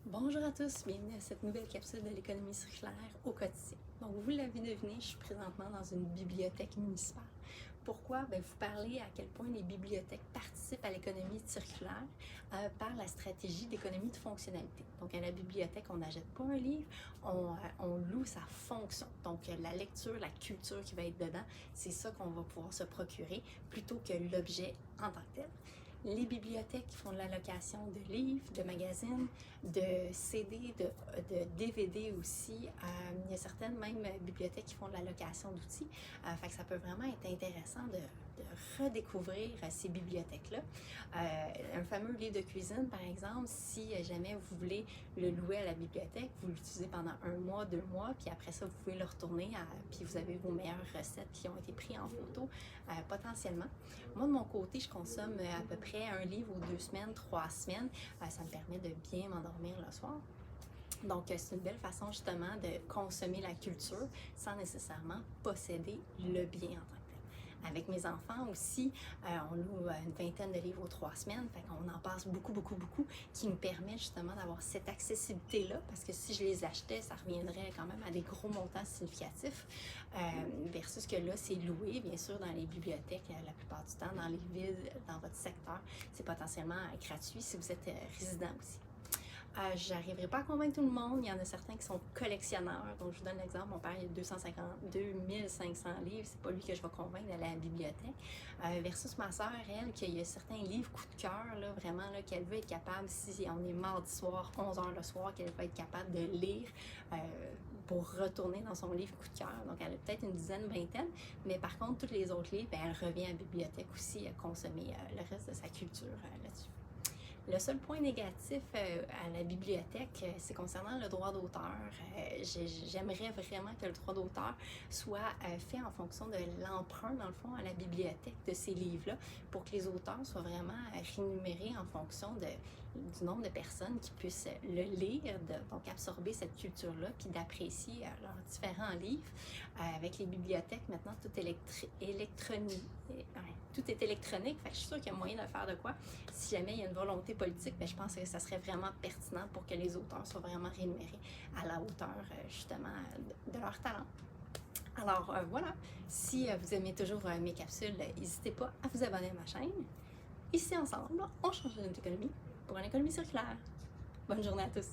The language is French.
Bonjour à tous, bienvenue à cette nouvelle capsule de l'économie circulaire au quotidien. Donc vous l'avez deviné, je suis présentement dans une bibliothèque municipale. Pourquoi? Vous parlez à quel point les bibliothèques participent à l'économie circulaire par la stratégie d'économie de fonctionnalité. Donc à la bibliothèque, on n'achète pas un livre, on loue sa fonction. Donc la lecture, la culture qui va être dedans, c'est ça qu'on va pouvoir se procurer plutôt que l'objet en tant que tel. Les bibliothèques font de la location de livres, de magazines, de CD, de DVD aussi. Il y a certaines même bibliothèques qui font de la location d'outils. Fait que ça peut vraiment être intéressant de redécouvrir ces bibliothèques-là. Un fameux livre de cuisine, par exemple, si jamais vous voulez le louer à la bibliothèque, vous l'utilisez pendant 1 mois, 2 mois, puis après ça, vous pouvez le retourner, puis vous avez vos meilleures recettes qui ont été prises en photo, potentiellement. Moi, de mon côté, je consomme à peu près un livre aux 2 semaines, 3 semaines. Ça me permet de bien m'endormir le soir. Donc, c'est une belle façon justement de consommer la culture sans nécessairement posséder le bien en tant que tel. Avec mes enfants aussi, on loue une vingtaine de livres aux 3 semaines, fait qu'on en passe beaucoup, qui me permet justement d'avoir cette accessibilité-là, parce que si je les achetais, ça reviendrait quand même à des gros montants significatifs, versus que là, c'est loué, bien sûr, dans les bibliothèques, la plupart du temps, dans les villes, dans votre secteur, c'est potentiellement gratuit si vous êtes résident aussi. J'arriverai pas à convaincre tout le monde. Il y en a certains qui sont collectionneurs. Donc, je vous donne l'exemple. Mon père, il a 2500 livres. C'est pas lui que je vais convaincre d'aller à la bibliothèque. Versus ma soeur, elle, qu'il y a certains livres coup de cœur, là, vraiment, là, qu'elle veut être capable, si on est mardi soir, 11h le soir, qu'elle va être capable de lire pour retourner dans son livre coup de cœur. Donc, elle a peut-être une dizaine, vingtaine. Mais par contre, tous les autres livres, elle revient à la bibliothèque aussi consommer le reste de sa culture là-dessus. Le seul point négatif à la bibliothèque, c'est concernant le droit d'auteur. J'aimerais vraiment que le droit d'auteur soit fait en fonction de l'emprunt, dans le fond, à la bibliothèque de ces livres-là, pour que les auteurs soient vraiment rémunérés en fonction du nombre de personnes qui puissent le lire, donc absorber cette culture-là, puis d'apprécier leurs différents livres. Avec les bibliothèques, maintenant, tout est électronique. Tout est électronique, fait que je suis sûre qu'il y a moyen de faire de quoi. Si jamais il y a une volonté politique, je pense que ça serait vraiment pertinent pour que les auteurs soient vraiment rémunérés à la hauteur, justement, de leur talent. Alors voilà, si vous aimez toujours mes capsules, n'hésitez pas à vous abonner à ma chaîne. Ici ensemble, on change notre économie pour une économie circulaire. Bonne journée à tous!